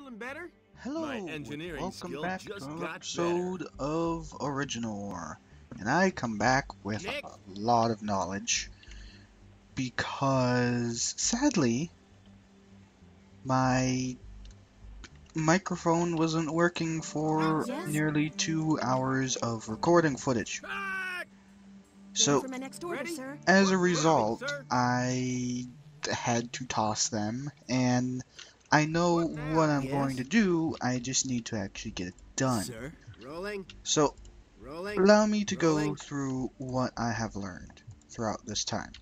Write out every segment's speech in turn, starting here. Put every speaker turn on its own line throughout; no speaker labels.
feeling better?
Hello,
My engineering
welcome
skill
back
just
to an
got
episode of Original, and I come back with
Nick?
a lot of knowledge because, sadly, my microphone wasn't working for nearly 2 hours of recording footage. So, as a result, I had to toss them, and I know what I'm going to do, I just need to actually get it done.
Sir, rolling.
So,
Rolling.
allow me to go through what I have learned throughout this time.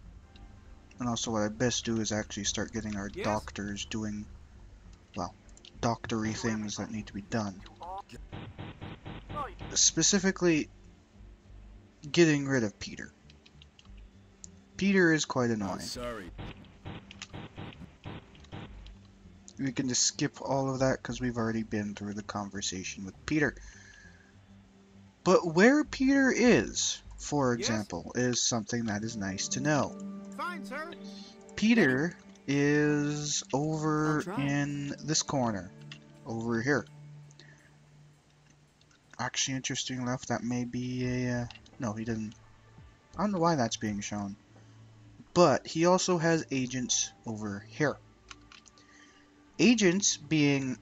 And also what I best do is actually start getting our doctors doing, well, doctory things that need to be done. Specifically, getting rid of Peter. Peter is quite annoying.
Sorry.
We can just skip all of that because we've already been through the conversation with Peter. But where Peter is, for example, is something that is nice to know.
Fine, sir.
Peter is over in this corner, over here. Actually, interesting enough, that may be a... no, he didn't. I don't know why that's being shown. But he also has agents over here. Agents being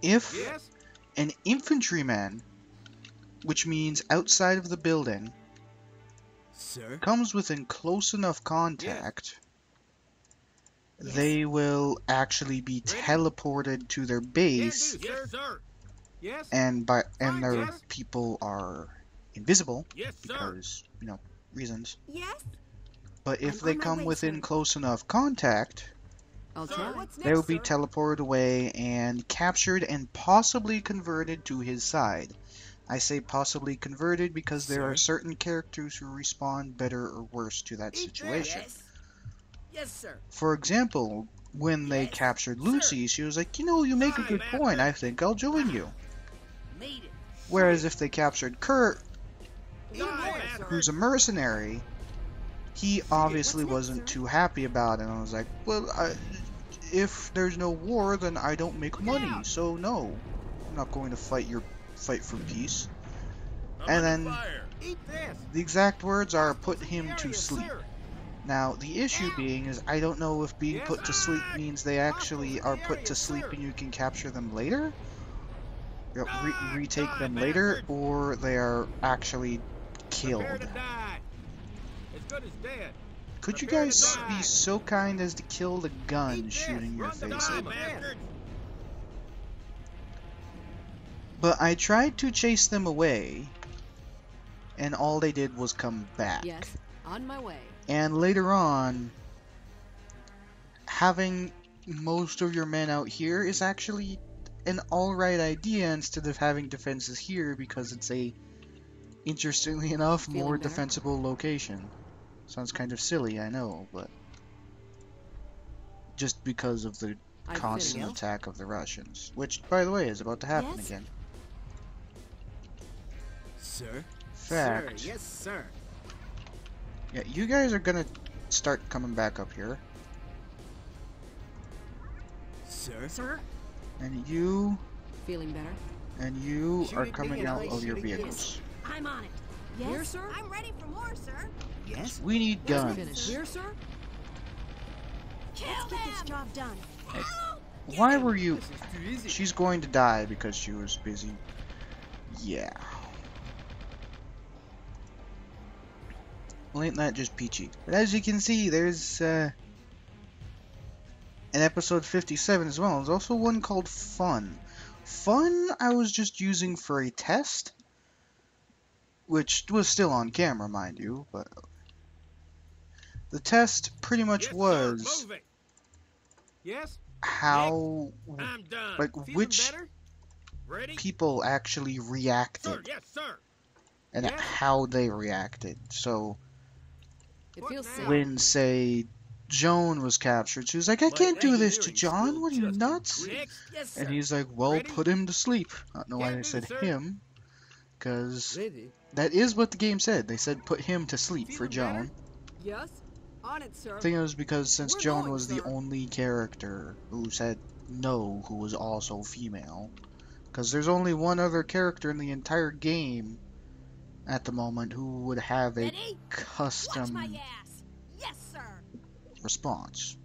if an infantryman, which means outside of the building, comes within close enough contact, they will actually be teleported to their base, and their people are invisible because, you know, reasons. But if they come within close enough contact, they will be teleported away and captured and possibly converted to his side. I say possibly converted because there are certain characters who respond better or worse to that situation.
Yes, sir.
For example, when they captured Lucy, she was like, you know, you make a good point, I think I'll join you. Whereas if they captured Kurt, who's a mercenary, he obviously wasn't too happy about it, and I was like, well, if there's no war, then I don't make money, so no, I'm not going to fight for peace. And then the exact words are, put him to sleep. Now, the issue being is, I don't know if being put to sleep means they actually are put to sleep and you can capture them later, retake them later, or they are actually killed. Could you guys be so kind as to kill the gun shooting your face in? But I tried to chase them away, and all they did was come back.
Yes, on my way.
And later on, having most of your men out here is actually an alright idea instead of having defenses here, because it's a, interestingly enough, more defensible location. Sounds kind of silly, I know, but just because of the constant attack of the Russians, which, by the way, is about to happen again.
Sir?
Fact.
Sir, yes, sir.
Yeah, you guys are gonna start coming back up here.
Sir? Sir?
And you...
feeling better?
And you are coming out of your vehicles.
I'm on it. Yes, here, sir?
I'm ready for more, sir.
Yes?
We need guns.
Here, sir?
Let's get this job done.
Hey, why were you... She's going to die because she was busy. Yeah. Well, ain't that just peachy? But as you can see, there's an episode 57 as well. There's also one called Fun. Fun I was just using for a test, which was still on camera, mind you, but the test pretty much was how, like, which people actually reacted, and how they reacted. So, when, say, Joan was captured, she was like, I can't do this to John, what are you, nuts? And he's like, well, put him to sleep. I don't know why they said him, because that is what the game said. They said put him to sleep for Joan.
Yes. On it, sir.
I think it was because since
We're
Joan
going,
was the
sir.
only character who said no, who was also female. Because there's only one other character in the entire game at the moment who would have a
Ready? Watch
custom
my ass. Yes, sir.
response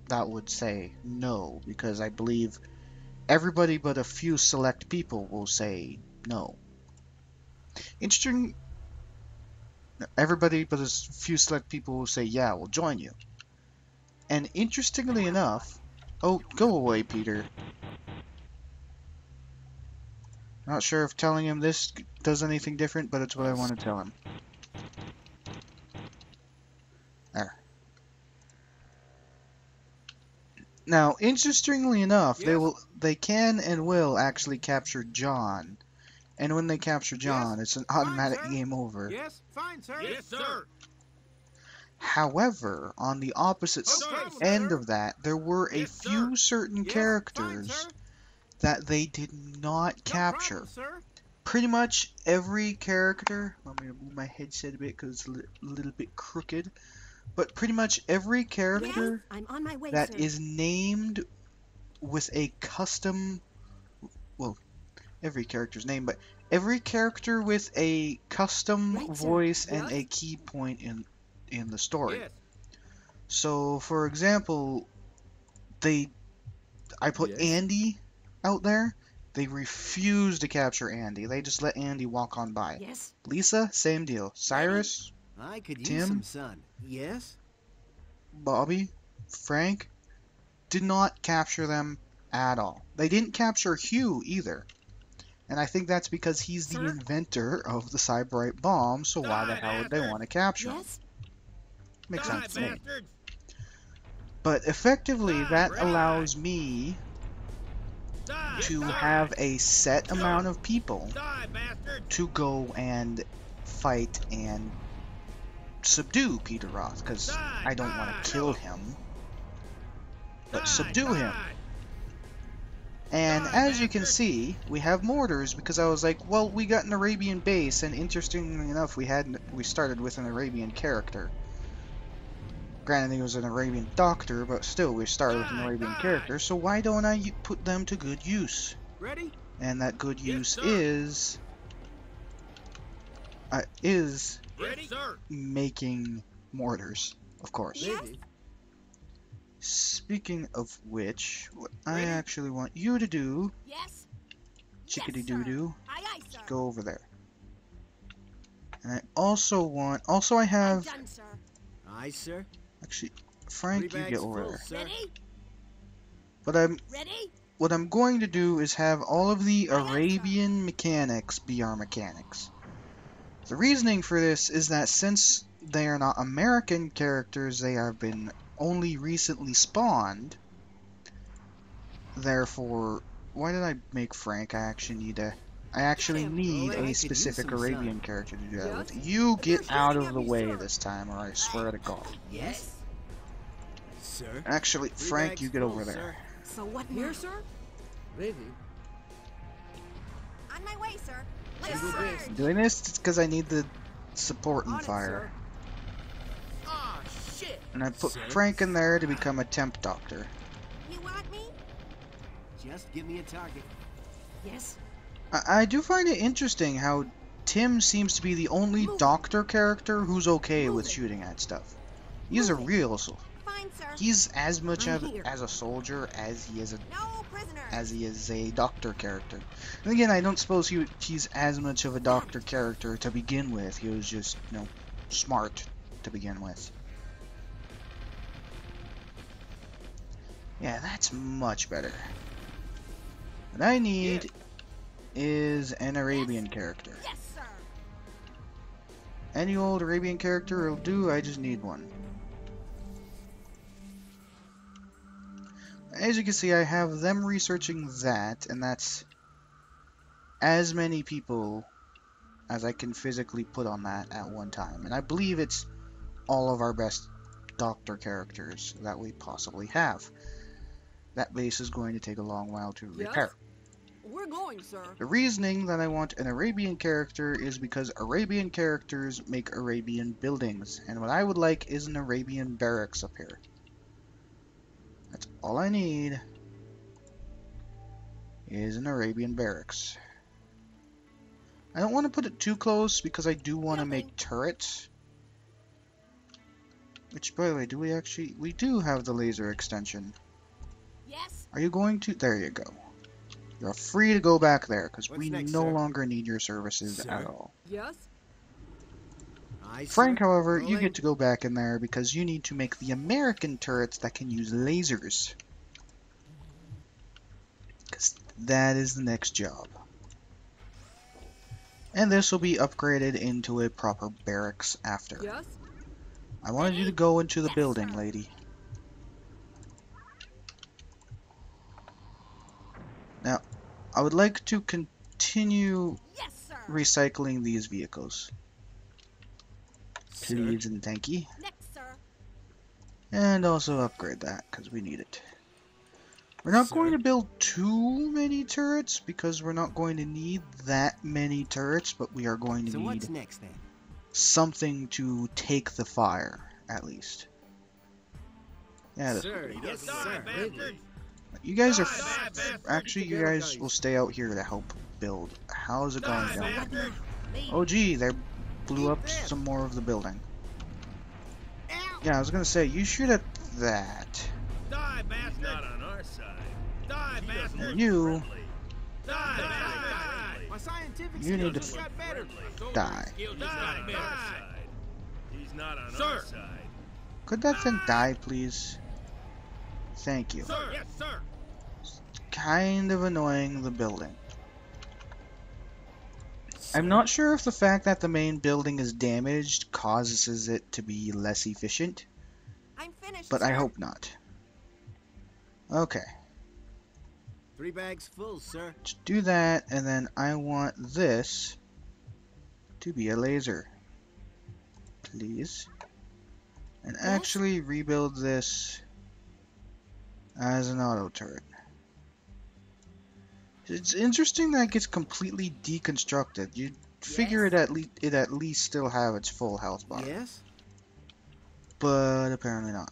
that would say no, because I believe everybody but a few select people will say no. Interesting. Everybody but a few select people will say yeah, we'll join you. And interestingly enough, oh, go away, Peter. Not sure if telling him this does anything different, but it's what I want to tell him. There. Now, interestingly enough, they can and will actually capture John. And when they capture John, it's an automatic
sir.
game over.
Yes, fine, sir.
Yes, sir.
However, on the opposite end of that, there were a
Yes,
few certain
Yes,
characters
fine, sir.
that they did not
No
capture.
problem, sir.
Pretty much every character, let me move my headset a bit because it's a little bit crooked, but pretty much every character
I'm on my way,
that
sir.
is named with a custom, well, every character's name, but every character with a custom
Right, sir.
voice and
Yes.
a key point in the story.
Yes.
So, for example, I put
Yes.
Andy out there. They refuse to capture Andy. They just let Andy walk on by.
Yes.
Lisa, same deal. Cyrus,
I could
Tim?
use some sun. Yes?
Bobby, Frank, did not capture them at all. They didn't capture Hugh either. And I think that's because he's the
Sir?
inventor of the Cyberite bomb, so why the
Die,
hell would they
bastard!
want to capture him?
Yes.
Makes
Die,
sense to me.
bastards!
But effectively,
Die,
that
Red.
allows me
Die,
to
die,
have a set amount of people
die, bastard!
to go and fight and subdue Peter Roth, because
Die,
I don't want
die.
to kill him, but
Die,
subdue him.
die.
And
Die,
as you can
bastard.
see, we have mortars because I was like, well, we got an Arabian base, and interestingly enough, we started with an Arabian character. Granted, he was an Arabian doctor, but still, we started with an
Die,
Arabian
die.
character, so why don't I put them to good use?
Ready?
And that good
Yes,
use
sir.
is
Ready? Yes, sir.
making mortars, of course.
Yes.
Maybe.
Speaking of which, what I
Ready?
actually want you to do,
Yes.
chickadee doo doo,
Aye, aye, sir.
go over there. And I also I
I'm
have,
done, sir.
Aye, sir.
actually, Frank,
3
you
bags
get over
full,
there.
sir.
Ready?
But
Ready?
what I'm going to do is have all of the
Aye, aye, sir.
Arabian mechanics be our mechanics. The reasoning for this is that since they are not American characters, they have been only recently spawned. Therefore, why did I make Frank? I actually need
Well, I
a
could use
specific
some
Arabian
sun.
character to do that
Yes?
with. You get
They're
out
shooting
of
at
the
me,
way
sir.
this time, or I swear to God.
Yes? Sir?
Actually,
3
Frank,
bags
you get
full,
over
sir.
there.
So what now?
Here, sir.
Ready?
On my way, sir.
Yes,
Let's
sir.
surge.
I'm doing this because I need the support
On
and
it,
fire.
Ah, shit!
And I put
Sir?
Frank in there to become a temp doctor.
You want me?
Just give me a target.
Yes.
I do find it interesting how Tim seems to be the only
Move it.
doctor character who's okay
Move
with
it.
shooting at stuff. He's a
Move it.
real,
Fine, sir.
he's as much
I'm
of
here.
as a soldier as he is
No prisoner.
a doctor character. And again, I don't suppose he's as much of a doctor character to begin with. He was just, smart to begin with. Yeah, that's much better. What I need is an Arabian character.
Yes, sir.
Any old Arabian character will do, I just need one. As you can see, I have them researching that, and that's as many people as I can physically put on that at one time. And I believe it's all of our best doctor characters that we possibly have. That base is going to take a long while to
Yes?
repair.
We're going, sir.
The reasoning that I want an Arabian character is because Arabian characters make Arabian buildings, and what I would like is an Arabian barracks up here. That's all I need is an Arabian barracks. I don't want to put it too close because I do want to make turrets. Which, by the way, we do have the laser extension.
Yes.
Are you going to? There you go. You're free to go back there, because
What's
we
next,
no
sir?
longer need your services
Sir?
at all.
Yes?
Aye,
Frank,
sir.
however, you
Rolling.
get to go back in there because you need to make the American turrets that can use lasers. Because that is the next job. And this will be upgraded into a proper barracks after.
Yes?
I wanted you to go into the
Yes,
building,
sir.
lady. Now, I would like to continue
Yes, sir.
recycling these vehicles.
Sir.
Please and thank you.
Next, sir.
And also upgrade that, because we need it. We're not
Sir.
going to build too many turrets, because we're not going to need that many turrets, but we are going to
So what's
need
next then?
something to take the fire, at least. Yeah, this
Sir, yes,
Die,
sir.
bastard.
you guys are...
Die, bastard.
Actually, you guys will stay out here to help build. How's it going
Die,
down?
bastard.
Oh gee, they blew
Eat
up
this.
some more of the building.
Ow!
Yeah, I was gonna say, you shoot at that.
Die, bastard. Not on our side. Die, bastard.
You
Die, bastard.
My scientific
You need
skills
to
just got better.
die.
Die, He's not on Sir. our side.
Could that thing die, please? Thank you.
Sir, yes, sir.
Kind of annoying the building. I'm not sure if the fact that the main building is damaged causes it to be less efficient,
I'm finished.
but I
sir.
hope not. Okay,
3 bags full, sir.
let's do that, and then I want this to be a laser. Please. And actually rebuild this as an auto turret. It's interesting that it gets completely deconstructed. You'd figure it at least still have its full health bar,
Yes?
but apparently not.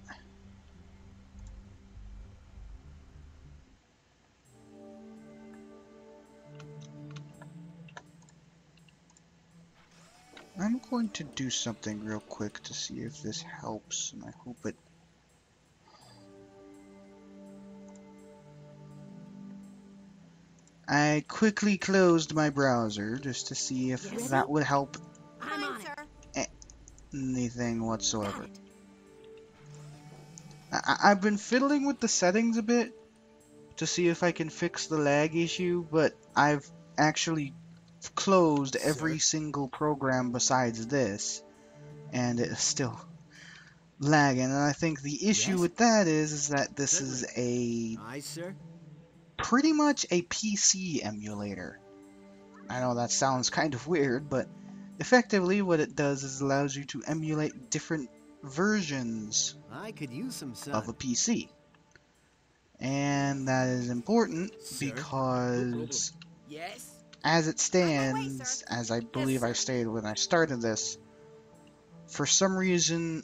I'm going to do something real quick to see if this helps, and I hope it... I quickly closed my browser just to see if
Yes.
that would help
I'm on
Fine,
it.
sir.
anything whatsoever.
Got it.
I've been fiddling with the settings a bit to see if I can fix the lag issue, but I've actually closed every single program besides this, and it's still lagging. And I think the issue
Yes?
with that is that this is a
Aye, sir.
pretty much a PC emulator. I know that sounds kind of weird, but effectively what it does is allows you to emulate different versions
I could use some sun.
of a PC. And that is important
Sir?
because
Yes?
as it
way,
stands,
sir.
as I believe
sir.
I stated when I started this, for some reason,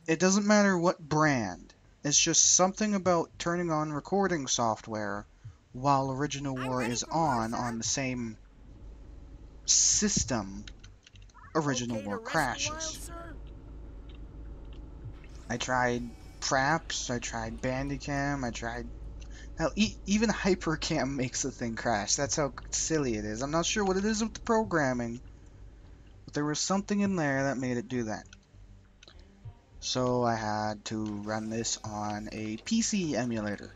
it doesn't matter what brand. It's just something about turning on recording software while Original
I'm
War
ready
is
for war,
on
sir.
the same system. Original
Okay to
War
rest a
crashes.
while, sir?
I tried Fraps, I tried Bandicam, I tried... Hell, even Hypercam makes the thing crash. That's how silly it is. I'm not sure what it is with the programming, but there was something in there that made it do that. So I had to run this on a PC emulator.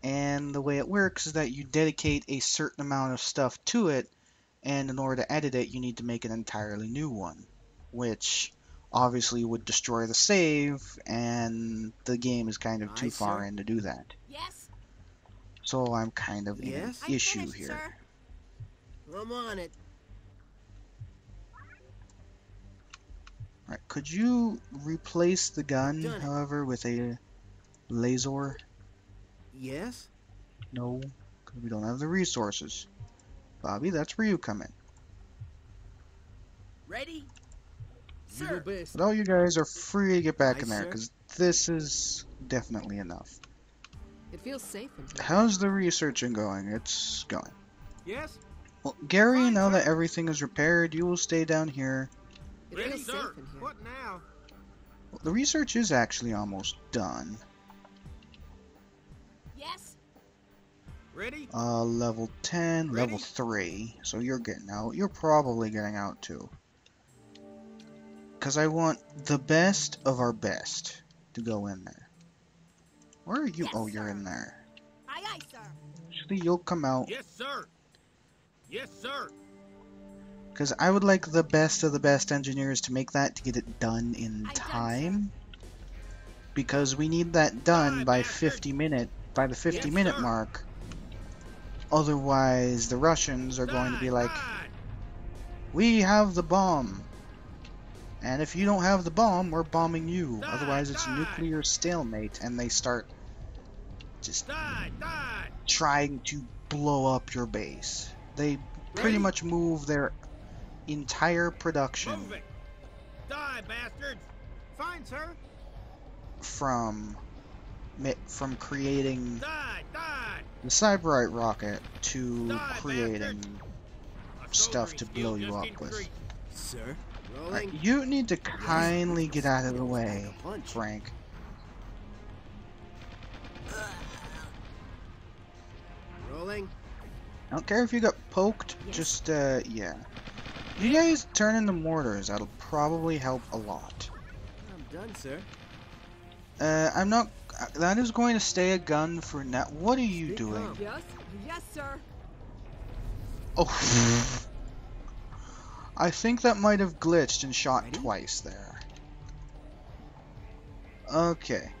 And the way it works is that you dedicate a certain amount of stuff to it, and in order to edit it, you need to make an entirely new one, which obviously would destroy the save, and the game is kind of
Aye,
too far
sir.
in to do that.
Yes.
So I'm kind of in an
Yes?
I'm
issue
finished,
here.
sir.
I'm on it.
Right, could you replace the gun,
Done it.
however, with a laser?
Yes?
No, because we don't have the resources. Bobby, that's where you come in.
Ready?
You
Sir.
go best.
But all you guys are free to get back
Aye,
in there,
sir.
because this is definitely enough.
It feels safe in here.
How's the researching going? It's going.
Yes?
Well, Gary,
Fine,
now
sir.
that everything is repaired, you will stay down here.
It
Ready,
feels
sir.
safe in here.
What now?
Well, the research is actually almost done.
Yes.
Ready?
Level 10,
Ready?
level 3. So you're getting out. You're probably getting out too. Because I want the best of our best to go in there. Where are you?
Yes,
Oh, you're
sir.
in there.
Aye, aye, sir.
Actually, you'll come out.
Yes, sir. Yes, sir.
Because I would like the best of the best engineers to make that to get it done in
Aye, done, sir.
time. Because we need that done
Aye,
by
bastard.
by the 50
Yes,
minute
sir.
mark. Otherwise, the Russians are going to be like, we have the bomb. And if you don't have the bomb, we're bombing you.
Die,
Otherwise, it's
die.
nuclear stalemate, and they start just
Die, die.
trying to blow up your base. They pretty
Ready?
much move their entire production
Move it. Die, bastards.
Fine, sir.
from creating
Die, die.
the Cyberite rocket to
Die,
creating
Our
stuff to
soldering
blow
skill
you
just
up with.
increased.
Sir.
Alright,
Rolling.
you need to kindly get out of the way,
Like a punch.
Frank.
Rolling.
I don't care if you got poked,
Yes.
just, yeah. You guys turn into mortars, that'll probably help a lot.
I'm done, sir.
I'm not, that is going to stay a gun for now. What are you
Speak
doing?
up.
Yes? Yes, sir.
Oh. I think that might have glitched and shot
Ready?
twice there. Okay.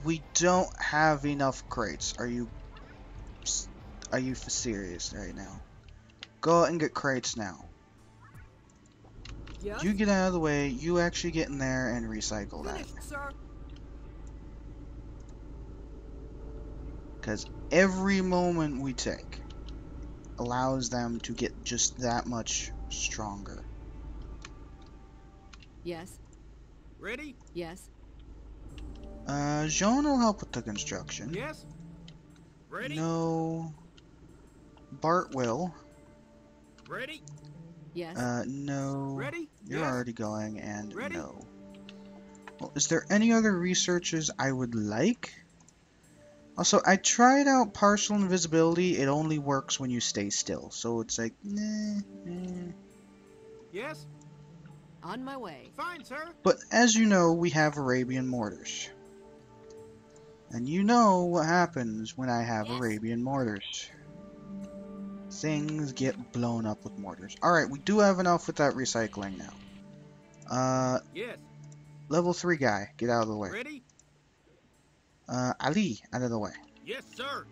We don't have enough crates. Are you for serious right now? Go out and get crates now.
Yes?
You get out of the way, you actually get in there and recycle that.
Finished, sir.
Because every moment we take allows them to get just that much stronger.
Yes.
Ready?
Yes.
Jean will help with the construction.
Yes?
Ready?
No. Bart will.
Ready?
Yes.
No.
Ready?
You're
Yes?
already going, and
Ready?
no. Well, is there any other researches I would like? Also, I tried out partial invisibility. It only works when you stay still, so it's like, nah.
Yes?
On my way.
Fine, sir.
But as you know, we have Arabian mortars. And you know what happens when I have
Yes.
Arabian mortars. Things get blown up with mortars. Alright, we do have enough with that recycling now.
Yes.
Level 3 guy, get out of the way.
Ready?
Ali, out of the way.
Yes, sir.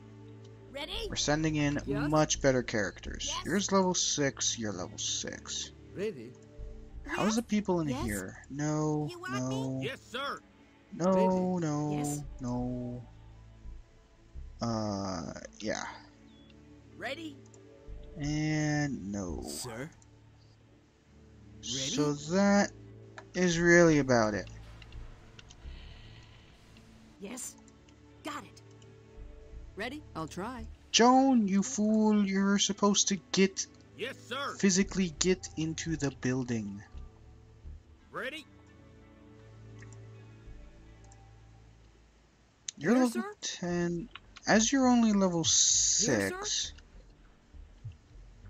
Ready?
We're sending in
Yes.
much better characters.
Yes.
Yours level 6, you're level 6.
Ready?
How's the people in
Yes.
here? No,
You want me?
no,
Yes, sir.
no, no,
Yes.
no. Yeah.
Ready?
And no.
Sir.
So that is really about it.
Yes. Got it.
Ready? I'll try.
Joan, you fool, you're supposed to
Yes, sir.
physically get into the building.
Ready?
You're
Here,
level
sir?
10. As you're only level
sir?
6.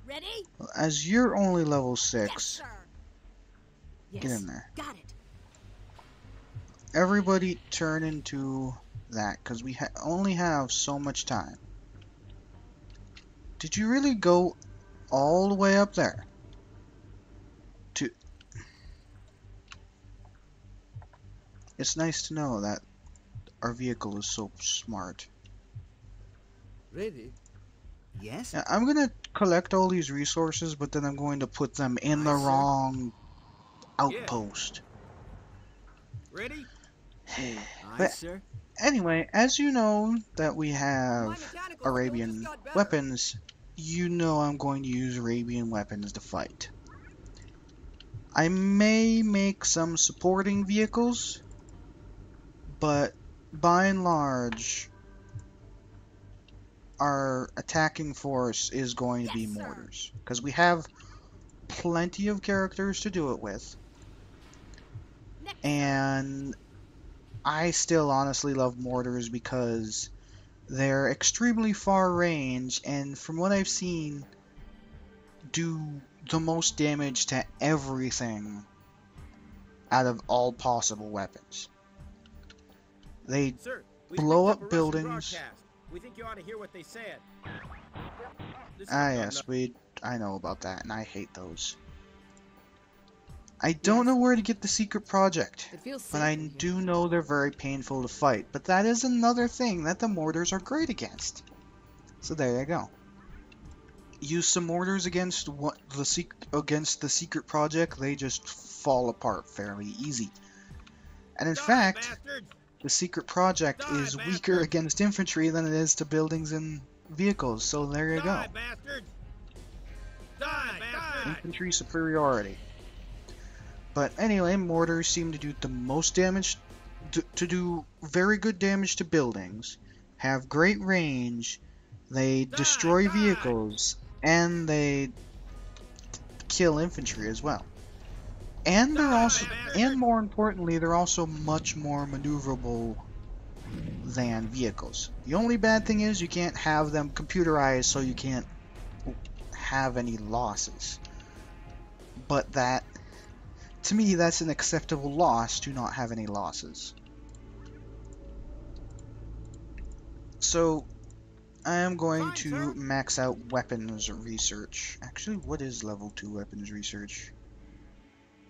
Ready?
As you're only level
Yes,
6.
sir.
Get
Yes.
in there.
Got it.
Everybody turn into that, because we only have so much time. Did you really go all the way up there? It's nice to know that our vehicle is so smart.
Ready? Yes?
Yeah, I'm gonna collect all these resources, but then I'm going to put them in the
Aye, sir.
wrong outpost.
Ready?
But
Aye, sir.
Anyway, as you know that we
My
have
mechanical skill
Arabian
just got better.
weapons, you know I'm going to use Arabian weapons to fight. I may make some supporting vehicles, but by and large, our attacking force is going to be
Yes, sir.
mortars, because we have plenty of characters to do it with,
Next.
and I still honestly love mortars because they're extremely far range, and from what I've seen, do the most damage to everything out of all possible weapons. They
Sir, we
blow
picked
up
a Russian
buildings.
broadcast. We think you ought to hear what they said. This is
Ah
not
yes,
enough.
I know about that, and I hate those. I don't know where to get the secret project,
It feels
but
safe
I
in here.
do know they're very painful to fight. But that is another thing that the mortars are great against. So there you go. Use some mortars against against the secret project, they just fall apart fairly easy. And in
Die,
fact,
bastards!
the secret project
Die,
is weaker
bastard!
against infantry than it is to buildings and vehicles. So there you go.
Die, bastards! Die, bastards!
Infantry superiority. But anyway, mortars seem to do the most damage, to do very good damage to buildings, have great range, they destroy
die.
vehicles, and they kill infantry as well. And they're
Die,
also,
bastard.
and more importantly, they're also much more maneuverable than vehicles. The only bad thing is you can't have them computerized, so you can't have any losses. But that, to me, that's an acceptable loss to not have any losses. So, I am going
Fine,
to
sir.
max out weapons research. Actually, what is level 2 weapons research?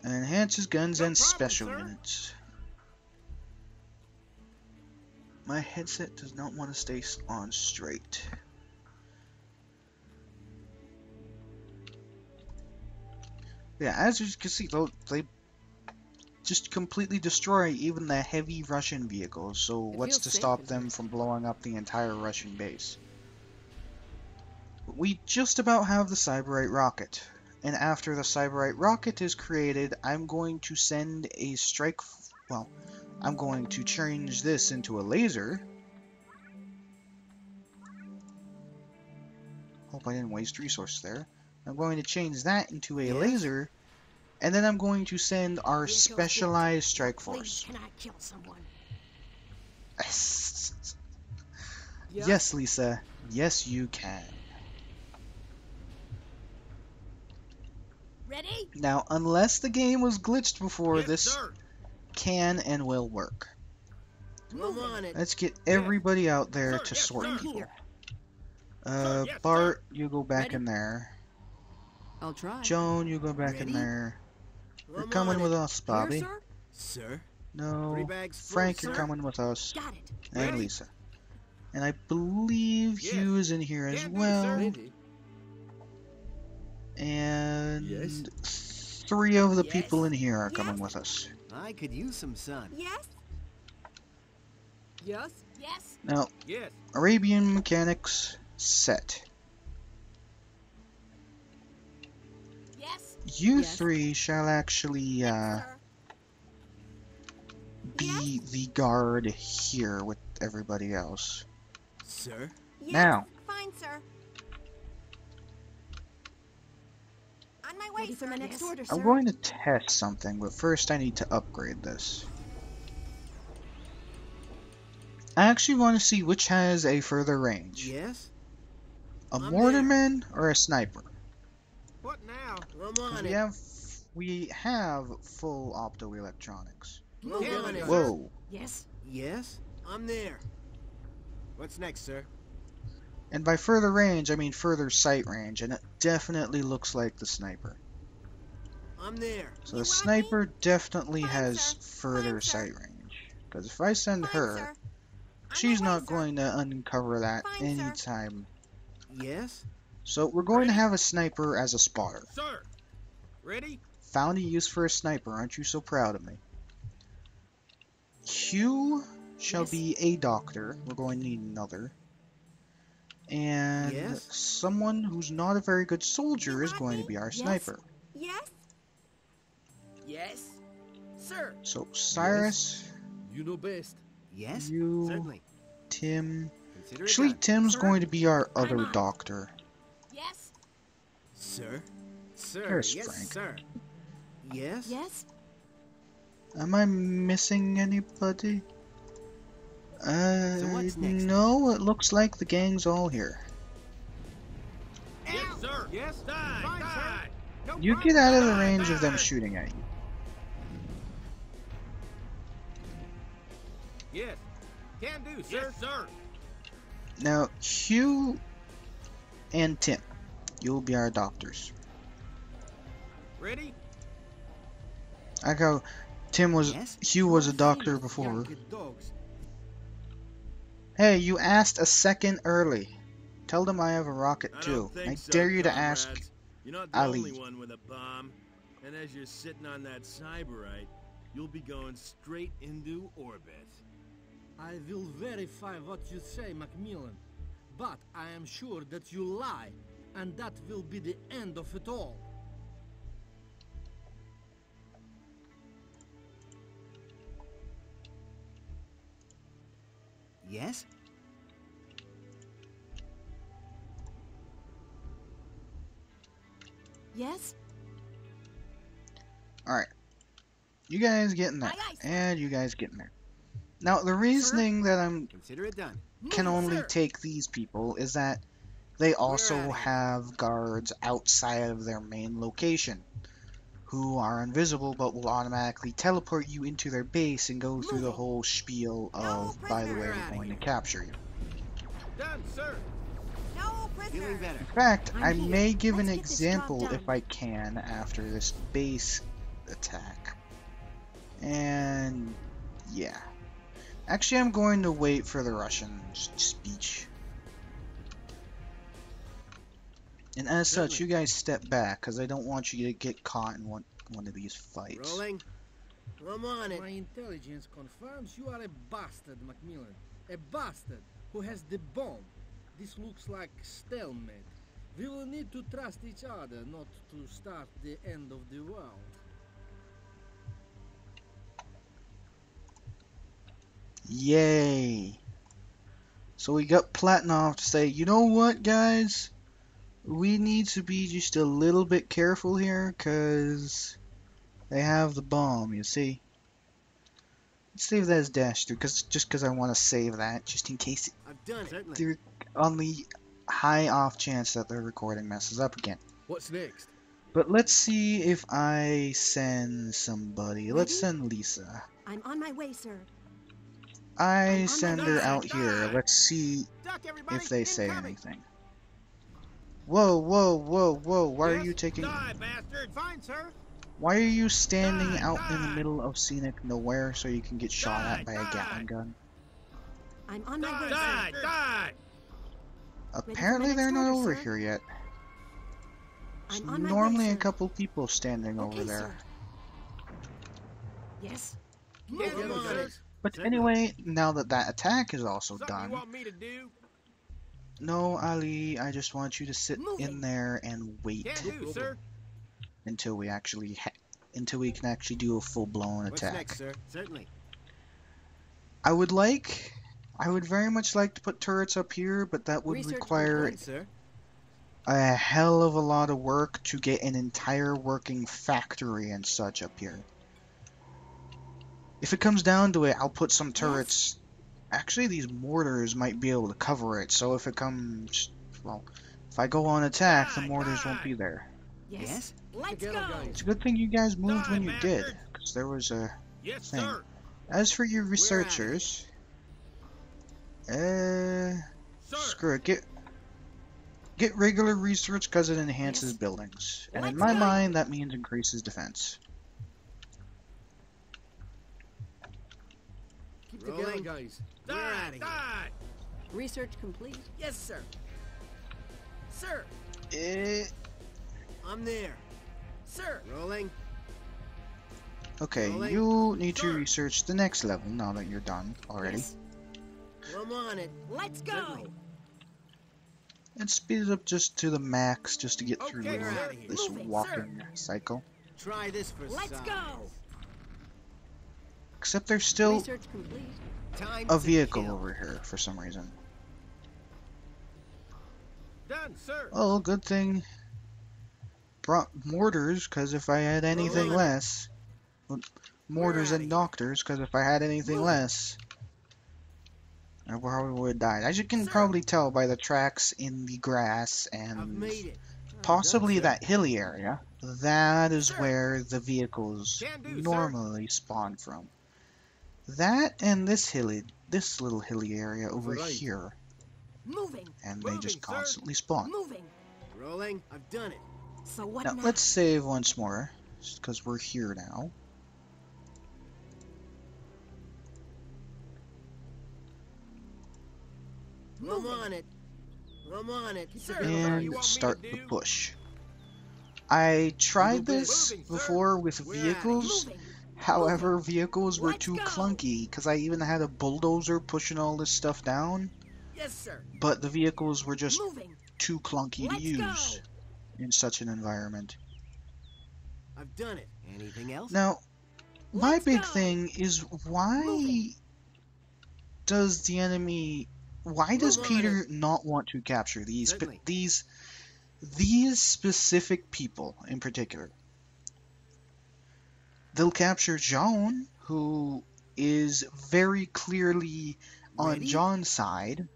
Enhances guns
No
and
problem,
special
sir.
units. My headset does not want to stay on straight. Yeah, as you can see, they just completely destroy even the heavy Russian vehicles, so what's
feels
to
safe
stop
in
them
here.
from blowing up the entire Russian base? We just about have the Cyberite rocket, and after the Cyberite rocket is created, I'm going to send a I'm going to change this into a laser. Hope I didn't waste resources there. I'm going to change that into a
Yes?
laser, and then I'm going to send our
Vehicles
specialized strike
Please,
force.
can I kill someone?
Yeah.
Yes, Lisa. Yes, you can.
Ready?
Now, unless the game was glitched before,
Yes,
this
sir.
can and will work.
I'm on it.
Let's get everybody out there
Sir,
to
yes,
sort
sir.
people.
Here.
Sir, yes,
Bart, you go back
Ready?
in there.
I'll try.
Joan, you go back in
Ready?
there. You're
I'm
coming
on
with
it.
us, Bobby.
Here, sir?
Sir,
No,
3 bags full,
Frank, you're
sir.
coming with us.
Got it.
And
Ready?
Lisa. And I believe
Yes.
Hugh is in here as
Can do,
well.
sir.
Maybe.
And
Yes.
3 of the
Yes.
people in here are
Yes.
coming with us.
I could use some sun.
Yes?
Yes?
Yes?
Now,
Yes.
Arabian mechanics set.
Yes?
You
Yes.
3 shall actually
Sir?
be the guard here with everybody else.
Sir,
Yes.
Now,
Fine, sir. On my way,
Ready for
sir.
my next
Yes.
order, sir?
I'm going to test something, but first I need to upgrade this. I actually want to see which has a further range.
yes?
A
I'm
mortarman or a sniper?
What now?
I'm
'Cause
on
we
it.
have full optoelectronics.
I'm
Yeah,
on it.
sir.
Whoa.
Yes?
Yes? I'm there. What's next, sir?
And by further range, I mean further sight range, and it definitely looks like the sniper.
I'm there.
So
You
the
want
sniper definitely
Fine,
has
sir.
further
Fine, sir.
sight range. Because if I send
Fine,
her,
sir. On
she's
my way,
not
sir.
going to uncover that
Fine, sir.
anytime.
Yes?
So we're going to
Ready?
have a sniper as a spotter.
Sir. Ready?
Found a use for a sniper, aren't you so proud of me? Hugh shall
Yes.
be a doctor. We're going to need another. And
Yes.
someone who's not a very good soldier
You
is
want
going to
me?
be our
Yes.
sniper.
Yes?
Yes. Sir.
So Cyrus,
You know best.
Yes.
you,
Certainly.
Tim.
Consider it
Actually,
done.
Tim's
Sir?
going to be our
I'm
other
on.
doctor.
Yes?
Sir. Sir.
There's
yes,
Frank.
sir. Yes.
Yes?
Am I missing anybody?
what's next?
No, it looks like the gang's all here.
Yes, sir.
Yes.
Die,
Fine,
die.
sir. No
You
problem.
get out of the
Die,
range of them
die.
shooting at you.
Yes. Can do, sir.
Yes, sir.
Now, Hugh and Tim, you'll be our doctors.
Ready?
I go.
Yes.
Hugh was a doctor before.
Yankee dogs.
Hey, you asked a second early. Tell them I have a rocket
I
too.
don't think
I
so,
dare you to
comrades.
ask.
You're not the
Ali.
only one with a bomb. And as you're sitting on that cyberite, you'll be going straight into orbit.
I will verify what you say, Macmillan. But I am sure that you lie, and that will be the end of it all.
Yes.
Yes?
Alright. You guys get in there.
Aye, aye, sir.
And you guys get in there. Now, the reasoning that I
Consider it done.
can
Move,
only
sir.
take these people is that they also
outta here.
have guards outside of their main location who are invisible but will automatically teleport you into their base and go through the
Move.
whole spiel
No
of, by the way,
prisoner.
we're going to capture you.
Done, sir.
No prisoner.
Feeling better.
In fact,
I'm
I
here.
may give an
Let's get this job
example
done.
if I can after this base attack. And yeah. Actually, I'm going to wait for the Russian speech. And as such, you guys step back, because I don't want you to get caught in one of these fights.
Rolling. I'm on it.
My intelligence confirms you are a bastard, Macmillan. A bastard who has the bomb. This looks like stalemate. We will need to trust each other, not to start the end of the world.
Yay! So we got Platinov to say, you know what, guys? We need to be just a little bit careful here, because they have the bomb, you see? Let's save that as dash through, just because I want to save that, just in case
I've done it. Certainly.
they're on the high off chance that their recording messes up again.
What's next?
But let's see if I send somebody. Let's
Ready?
send Lisa.
I'm on my way, sir.
I
on
send
my
her
way.
out here. Let's see
Duck, everybody.
if they say
Incoming.
anything. Whoa, whoa, whoa, whoa! Why are
Yes?
you taking?
Die, bastard!
Fine, sir.
Why are you standing
Die,
out in the
die.
middle of scenic nowhere so you can get shot
Die,
at by a
die.
Gatling gun?
I'm on my
Die,
way,
die,
sir.
die!
Apparently
next
they're not
order,
over
sir.
here yet.
I'm
There's
on my
normally
way,
a
sir.
couple people standing over
Okay,
there.
sir. Yes?
Get
Move,
on
sir.
it.
But
Certainly.
anyway, now that that attack is also
Something you
done,
want me to do?
no, Ali, I just want you to sit
Moving.
in there and wait
Can do, sir.
until we actually until we can actually do a full-blown
What's
attack.
next, sir? Certainly.
I would very much like to put turrets up here, but that would
Research
require
Done, sir.
a hell of a lot of work to get an entire working factory and such up here. If it comes down to it, I'll put some turrets. Actually, these mortars might be able to cover it, so if it comes, well, if I go on attack, the mortars won't be there.
Yes?
Yes?
Let's
Together,
go!
guys.
It's a good thing you guys moved when you
Die,
did,
bastard.
because there was a
Yes,
thing.
sir.
As for your
at it.
researchers,
Sir.
screw it. Get regular research because it enhances
Yes.
buildings, and in
Let's
my
go.
mind, that means increases defense.
Keep together,
Rolling.
guys.
We're
Die,
outta here.
die!
Research complete.
Yes, sir. Sir,
Eh,
I'm there. Sir. Rolling.
Okay,
Rolling.
you need to
Sir.
research the next level now that you're done already.
Yes.
I'm on it.
Let's go.
And speed it up just to the max just to get through
Okay, we're outta here.
this
Moving,
walking cycle.
Try this for
Let's
size.
go.
Except there's still
Research complete.
Time
a
to
vehicle
kill.
over here for some reason.
Done, sir.
Oh, good thing brought mortars, because if I had anything
Rolling.
less... Mortars
We're
and
outta
doctors, because if I had anything
Moving.
less... I probably would have died. As you can
Sir.
probably tell by the tracks in the grass
I've
and
made it.
possibly
Done, sir.
that hilly area, that is
Sir.
where the vehicles
Can do, sir.
normally spawn from. That and this little hilly area over
Right.
here,
Moving.
and they just
Moving, sir.
constantly spawn.
Moving.
Rolling. I've done it.
So what
Now
now?
let's save once more, because we're here now.
I'm on it. I'm on it. Sir,
And
you want me
start
to
the
do?
push. I tried
Moving,
this
moving, sir.
before with
We're outta
vehicles.
Moving.
However, vehicles were
Let's
too
go.
clunky because I even had a bulldozer pushing all this stuff down,
Yes, sir.
but the vehicles were just
Moving.
too clunky to
Let's
use
go.
in such an environment.
I've done it. Anything else?
Now, my
Let's
big
go.
thing is why
Moving.
does the enemy? Why does
Move on
Peter not want to capture
Certainly.
these specific people in particular? They'll capture John, who is very clearly on
Ready?
John's side,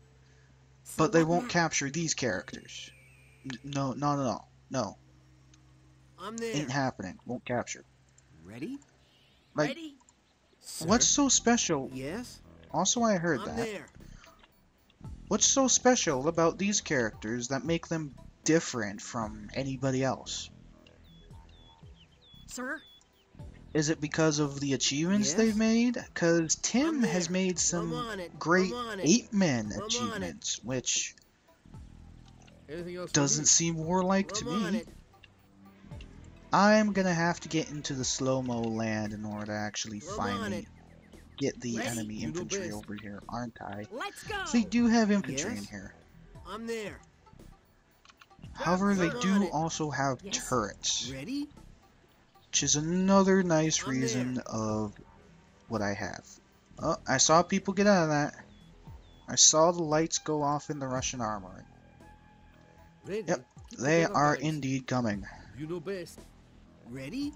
So
but they
what
won't
now?
capture these characters. No, not at all. No,
I'm there.
ain't happening. Won't capture.
Ready?
Like,
Ready?
Sir?
what's so special?
Yes.
Also, I heard
I'm
that.
there.
What's so special about these characters that make them different from anybody else?
Sir?
Is it because of the achievements
Yes?
they've made? Because Tim
I'm
has
there.
made
I'm
some
on it.
great
I'm on it.
8-man
I'm on it.
achievements, which
Anything else?
doesn't seem warlike to
I'm on
me.
it.
I'm gonna have to get into the slow-mo land in order to actually
I'm on
finally
it.
get the
Ready?
enemy
You know
infantry
best.
over here, aren't I?
Let's go.
They do have infantry
Yes?
in here.
I'm there.
However, they
I'm on
do
it.
also have
Yes.
turrets,
Ready?
which is another nice
I'm
reason
there.
of what I have. Oh, I saw people get out of that. I saw the lights go off in the Russian armory.
Ready?
Yep,
Keep
They
together,
are
guys.
indeed coming.
You know best.
Ready?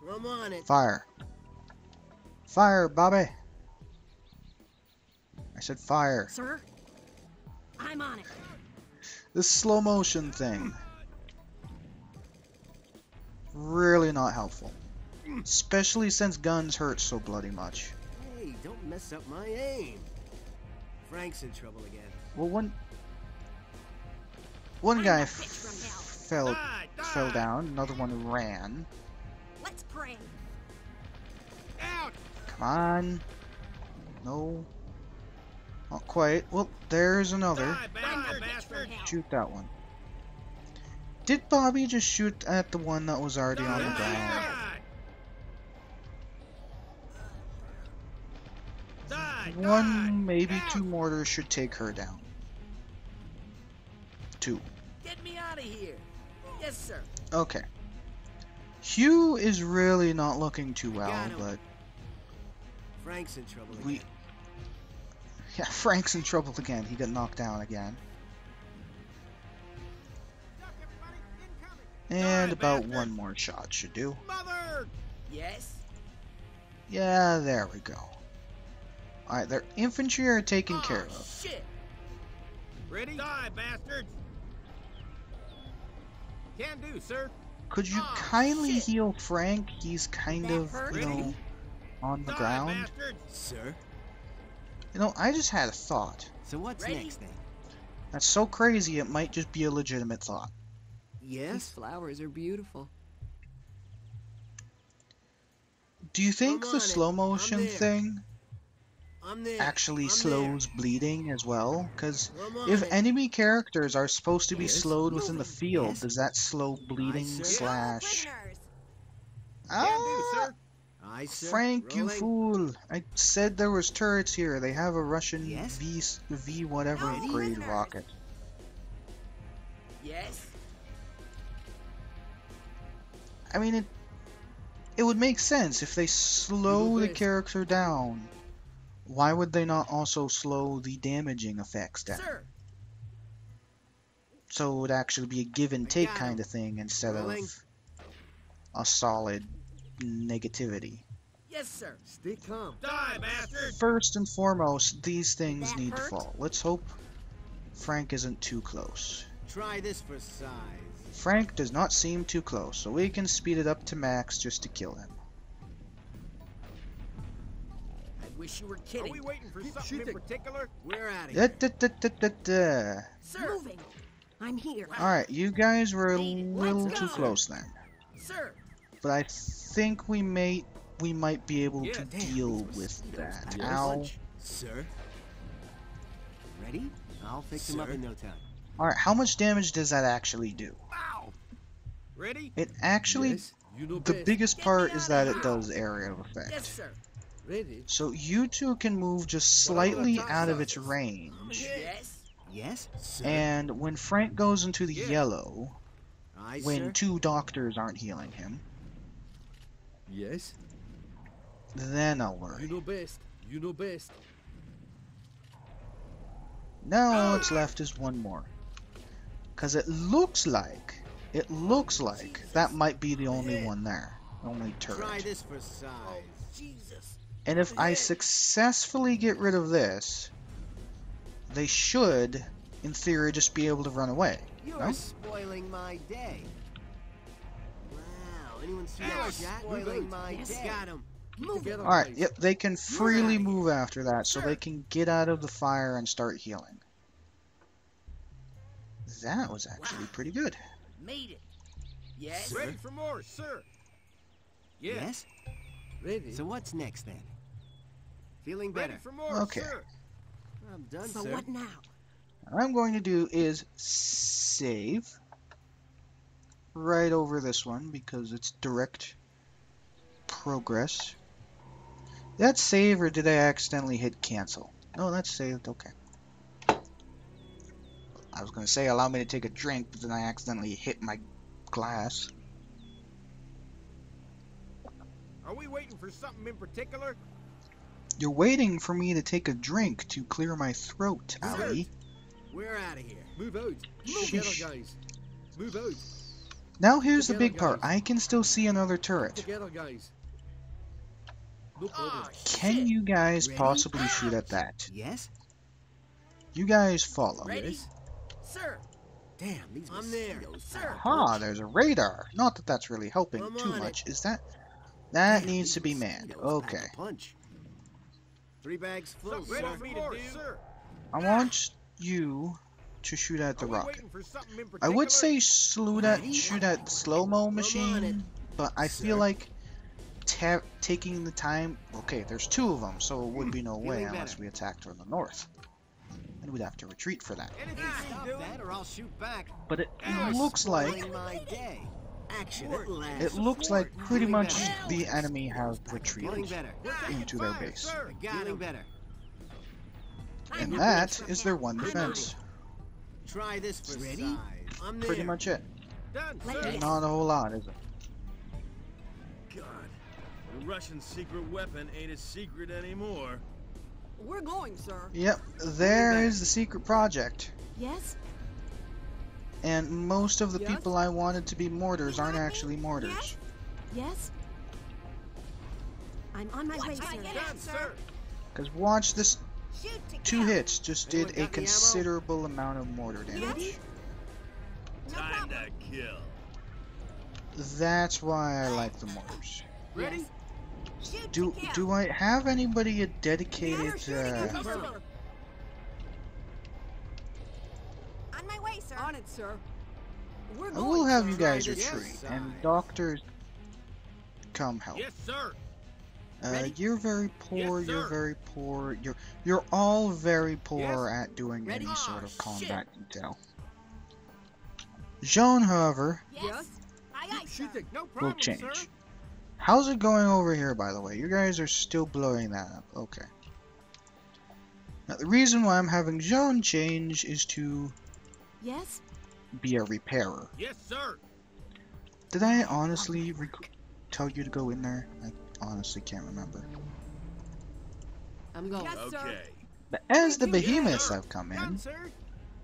I'm on it.
Fire. Fire, Bobby. I said fire.
Sir? I'm on it.
This slow motion thing. Really not helpful. Especially since guns hurt so bloody much.
Hey, don't mess up my aim. Frank's in trouble again.
Well, one guy
I'm the bitch from hell.
fell down, another one ran.
Let's pray.
Out!
Come on. No. Not quite. Well, there's another.
Die,
I'm
bastard,
the bitch
bastard!
from hell.
Shoot that one. Did Bobby just shoot at the one that was already on the ground?
Die! Die!
One, maybe
Out!
two mortars should take her down. Two.
Get me out of here! Yes, sir.
Okay. Hugh is really not looking too well,
Got him.
but
Frank's in trouble
we...
again.
Yeah, Frank's in trouble again. He got knocked down again. And
Die,
about
bastard.
one more shot should do.
Mother! Yes?
Yeah, there we go. Alright, their infantry are taken
Oh,
care of.
shit! Ready? Die, bastards! Can do, sir.
Could you
Oh,
kindly
shit.
heal Frank? He's kind
That
of,
hurt?
you know, on the
Die,
ground.
bastards! Sir?
You know, I just had a thought.
So what's
Ready?
next then?
That's so crazy, it might just be a legitimate thought.
These
Yes?
flowers are beautiful.
Do you think
I'm
the
on it.
slow
I'm
motion
there.
thing
I'm there.
actually
I'm
slows bleeding as well? Because
I'm on
if
it.
enemy characters are supposed to be
Yes,
slowed within the
moving.
field,
Yes.
does that slow bleeding
sir.
slash...
Prisoners.
Can do,
Ah,
sir. Aye, sir.
Frank, you
Rolling.
fool! I said there was turrets here. They have a Russian
Yes?
V whatever
No,
grade
turret.
rocket.
Yes?
I mean, it would make sense if they slow the character down. Why would they not also slow the damaging effects down?
Sir!
So it would actually be a give and take
got
kind
him.
of thing instead
Rolling.
of a solid negativity.
Yes, sir.
Stay calm.
Die, bastard!
First and foremost, these things
That
need to
hurt?
fall. Let's hope Frank isn't too close.
Try this for size.
Frank does not seem too close, so we can speed it up to max just to kill him.
I wish you were
Are
kidding.
we waiting for
Keep
something in
shooting.
particular? We're out of here.
Da-da-da-da-da-da.
Sir!
Moving. I'm here.
Alright, you guys were a
Let's
little too
go.
close then.
Sir!
But I think we might be able to
Yeah,
deal with that.
Yes.
Ow.
Sir?
Ready? I'll fix him up
Sir?
in no time.
Alright, how much damage does that actually do?
Ow! Ready?
It actually,
Yes, you know
the
best.
biggest
Get
part
me
is
out
that
of
it
here.
does area of effect.
Yes, sir.
Ready?
So you two can move just
What about
slightly
top
out of
sizes?
its range.
Yes?
Yes?
Sir?
And when Frank goes into the
Yeah.
yellow,
Aye,
when
sir.
two doctors aren't healing him,
Yes.
then I'll
You
worry.
know best. You know best.
Now all that's left is one more. Cause it looks like that might be the only one there. Only
Try
turret.
this for size.
Jesus.
And if I successfully get rid of this, they should, in theory, just be able to run away.
You're
No?
spoiling my day. Wow, anyone see
Ow,
that shot? Spoiling my
Yes.
day.
Got him.
Moving.
Together,
Alright,
guys.
yep, they can freely
outta
move after that, so
Sure.
they can get out of the fire and start healing. That was actually pretty good.
Made it. Yes?
Sir?
Ready for more, sir. Yes.
Yes?
Ready?
So what's next then? Feeling
Ready
better.
for more,
Okay.
sir.
I'm done,
So
sir.
what now?
What I'm going to do is save right over this one because it's direct progress. That save, or did I accidentally hit cancel? No, that's saved. Okay. I was going to say allow me to take a drink, but then I accidentally hit my glass.
Are we waiting for something in particular?
You're waiting for me to take a drink to clear my throat, Ali.
We're out of here.
Move out. Move together,
Sheesh.
guys. Move out.
Now here's the
Together,
big part.
guys.
I can still see another turret.
Together, guys. No problem.
Oh,
Can
shit.
you guys
Ready?
possibly shoot at that?
Yes?
You guys follow.
Ready?
Yes.
Sir.
Damn, these
I'm there.
mosquitoes.
Sir.
Ah, there's a radar. Not that that's really helping
I'm
too
on it.
much. Is that
Damn,
needs
these
to be manned?
mosquitoes pack a
Okay.
punch.
3 bags full,
Something ready
sir.
for more, sir.
I want you to shoot at the
Are we
rocket.
waiting for something in
I
particular?
would say shoot at the slow-mo
it.
machine, but I feel
Sir.
like taking the time. Okay, there's two of them, so it would be no way
Feeling
unless
better.
we attacked from the north. And we'd have to retreat for that.
Anything
Stop
you doing?
that or I'll shoot back.
But it
You're
looks like
Spoiling my day. Action at last.
it looks like pretty
Feeling
much
better.
the enemy have
Feeling
retreated
better.
into their
Fire,
base.
sir.
Got
Feeling
him.
better.
And that is their one defense.
Try this for
Ready?
size. I'm there.
Pretty much it.
Done,
Let
sir.
me-
Not a whole lot, is it?
God, the Russian secret weapon ain't a secret anymore.
We're going, sir.
Yep, there is the secret project.
Yes?
And most of the
Yes?
people I wanted to be mortars aren't actually mortars.
Yes? Yes? I'm on my way, sir.
Done, sir.
Because watch this,
Shoot to
2
kill.
hits just
Anyone
did a
got the ammo?
considerable amount of mortar damage.
No
Time
problem.
to kill.
That's why I like the mortars.
Ready?
Shoot
Do
to kill.
do I have anybody a
Counter
dedicated
shooting is
uh,
over. On my way, sir. On it, sir. We're
I
going.
will have
sir.
you guys
this
retreat
side.
and doctors come help.
Yes, sir.
You're very poor,
Yes,
you're
sir.
very poor, you're all very poor
Yes.
at doing
Ready?
any sort
Ah,
of
shit.
combat detail. Jean, however,
Yes. Aye, aye, sir.
Shooting.
No
will
problem,
change.
sir.
How's it going over here, by the way? You guys are still blowing that up. Okay. Now, the reason why I'm having Joan change is to
Yes?
be a repairer.
Yes, sir.
Did I honestly tell you to go in there? I honestly can't remember.
I'm going.
Yes, sir.
Okay.
But as the behemoths have come
Done,
in,
sir.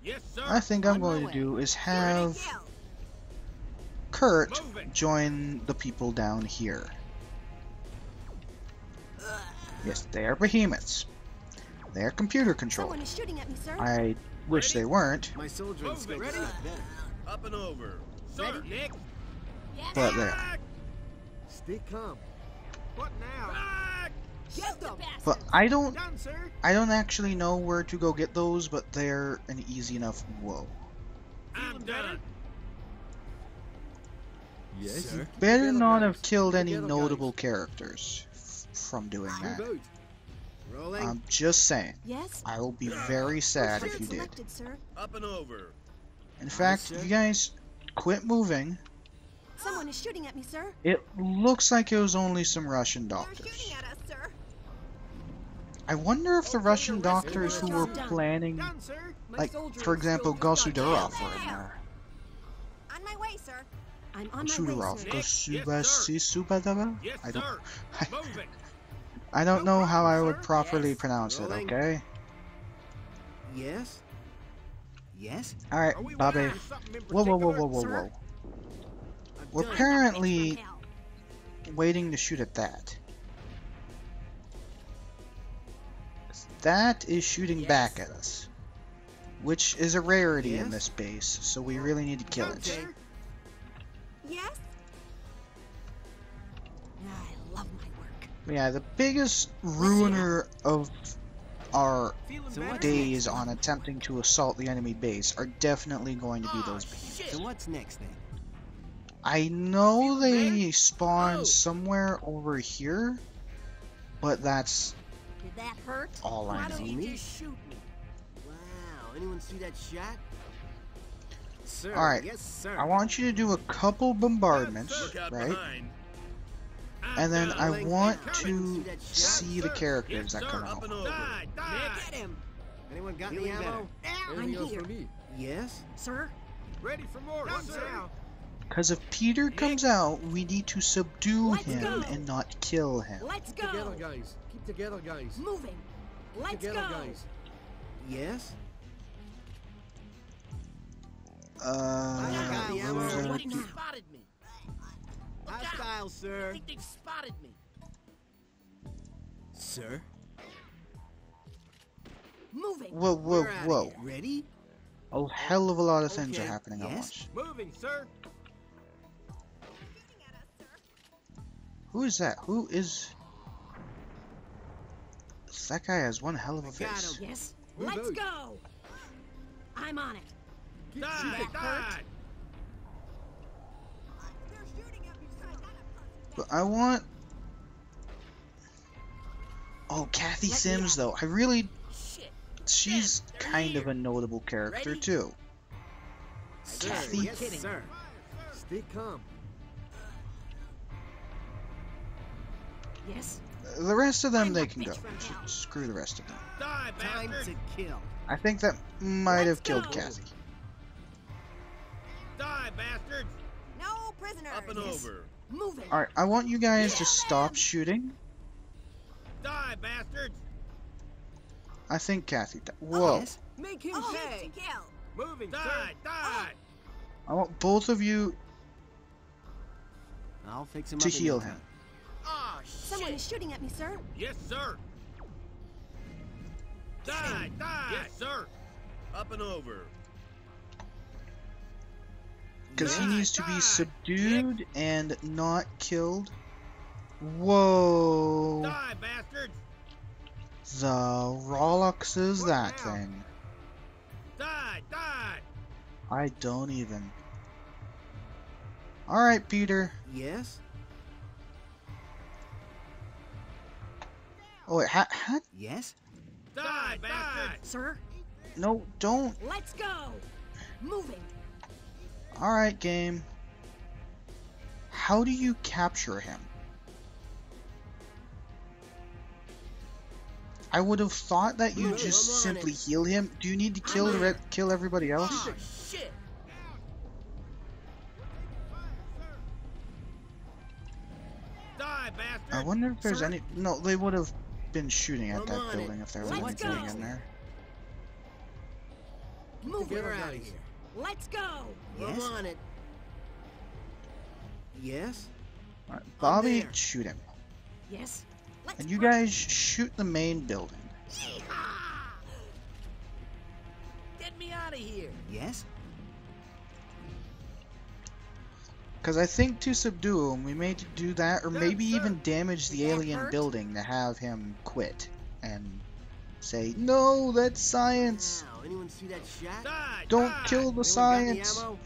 Yes, sir.
I think I'm
On my
going to
way.
do is
Ready,
have
kill.
Kurt
Moving.
join the people down here. Yes, they are behemoths. They are computer controlled.
Someone is shooting at me, sir.
I wish
Ready?
they weren't,
My soldiering
Move it.
skills
Ready?
are better.
Up and over. Sir,
Ready?
Nick.
but there.
Back.
Stay calm.
What now?
Back.
Get them.
But I don't
Done, sir.
actually know where to go get those, but they're an easy enough whoa.
I'm done.
Yes?
Sir.
Better
Together,
not
guys.
have killed any
Together,
notable
guys.
characters from doing that.
Move out.
Rolling.
I'm just saying.
Yes?
I will be very sad if
Target
you did.
selected, sir.
Up and over.
In fact,
sir.
you guys quit moving.
Someone is shooting at me, sir.
It looks like it was only some Russian
They're
doctors.
shooting at us, sir.
I wonder if the Russian doctors who were
Done.
planning,
Done, sir.
My
like,
soldiering
for example,
skills are
Gosudorov
better.
were in there.
On my way, sir. I'm on my way,
Gosudorov,
sir.
Nick,
Gosubasubadaba?
Yes,
I don't,
sir. Moving.
I don't know how I would
sir.
properly
Yes.
pronounce it,
Rolling.
okay?
Yes? Yes?
Alright,
Are we
Bobby.
waiting for something in
Whoa, whoa, whoa,
particular?
whoa, whoa,
Sir?
whoa.
I'm
We're
done.
apparently
From hell.
waiting to shoot at that. That is shooting
Yes.
back at us. Which is a rarity in
Yes.
this base, so we really need to kill
Done,
it.
sir.
Yes? I love my work.
Yeah, the biggest ruiner of our
Feeling
So
better?
what-
days on attempting to assault the enemy base are definitely going to be those behemoths.
So what's next then?
I know they
better?
spawn
Oh.
somewhere over here, but that's
Did that hurt?
all I
Why
know.
don't you
Me?
just shoot me? Wow, anyone see that shot? Sir,
Alright,
yes, sir.
I want you to do a couple bombardments,
Look out
right?
behind. I'm
And then
done.
I
Rolling.
want
Coming.
to
See that shot?
see the
Sir.
characters
Yes,
that
sir.
come
Up
out.
and over.
Die, die.
Get him! Anyone got any Feeling ammo?
Anything else
here.
for me?
Yes?
Sir?
Ready for more.
Done,
What
sir.
now?
Because if Peter comes out, we need to subdue
Let's
him
go.
and not kill him.
Let's
Keep together,
go.
guys. Keep together, guys.
Moving.
Keep
Let's
together,
go.
guys.
Yes?
Uh,
got the ammo.
where's
What
our-
now?
Spotted me. Hostile, sir.
they've spotted me.
Sir?
Moving.
Whoa, whoa,
We're outta
whoa.
here. Ready?
A hell of a lot of things are
Okay,
happening at
yes?
once.
Moving, sir.
Who is that? Who is... That guy has one hell of a
I got
face.
him.
Yes.
Move
Let's
out.
go. I'm on it.
Keep
Die,
shooting.
die.
They're shooting at me.
But I want... Oh, Kathy
Let me
Sims,
out.
though. I really...
Shit.
She's kind of a notable character,
Ready?
too.
Sir,
Kathy?
yes,
Kidding.
sir.
Stay calm.
Yes.
The rest of them,
I'm
they
a
can go.
bitch from hell.
Screw the rest of them.
Die,
Time
bastard.
to kill.
I think that might
Let's
have killed
go.
Kathy.
Die, bastards.
No prisoners.
Up and
Yes.
over.
Moving.
Alright, I want you guys to
Kill
stop
them.
shooting.
Die, bastards.
I think Kathy... Whoa.
Yes?
Make him
Oh,
pay.
to kill.
Moving, sir.
Die, die.
I want both of you
I'll fix him
to
up in
heal
no
him.
time.
Ah,
Someone
shit.
is shooting at me, sir.
Yes, sir. Die, die. Yes, sir. Up and over.
Because he
Die,
needs to be
die.
subdued and not killed. Whoa.
Die, bastards.
The Rolex is
What
that
now?
thing.
Die, die.
I don't even. Alright, Peter.
Yes?
Oh, wait,
Yes?
Die, bastards.
Sir,
no, don't.
let's go. Moving.
Alright, game. How do you capture him? I would have thought that you
Move,
just
I'm on
simply
it.
heal him. Do you need to kill
I'm on
kill everybody else?
Oh, shit!
Die, bastard!
I wonder if there's
Sir?
any. No, they would have been shooting at
I'm
that
on it.
building if there was
Let's
anything
go.
in there.
Move
Get
her
her
out
guys.
of here.
Let's go.
I'm
Yes.
on it. Yes?
Alright, Bobby,
there.
shoot him.
Yes. Let's
And you
go.
guys shoot the main building.
Yeehaw! Get me out of here.
Yes?
Because I think to subdue him, we may do that, or
Yes,
maybe
sir.
even damage the
Did that
alien
hurt?
building to have him quit and say, no, that's science.
Wow, anyone see that shot?
Die!
Don't
die!
kill the
Anyone got
science.
any ammo?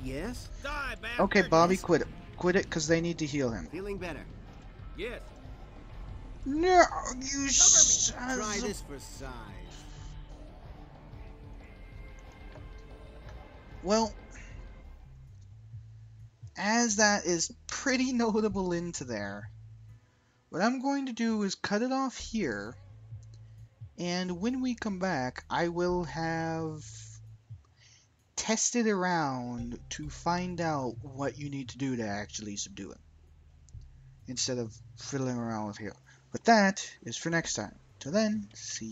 Yes?
Die, bastard!
Okay, Bobby,
Yes.
quit it. Quit it, because they need to heal him.
Feeling better.
Yes.
No, you sons
Try
of-
this for size.
Well, as that is pretty notable into there, what I'm going to do is cut it off here, and when we come back, I will have tested around to find out what you need to do to actually subdue it, instead of fiddling around with here. But that is for next time. Till then, see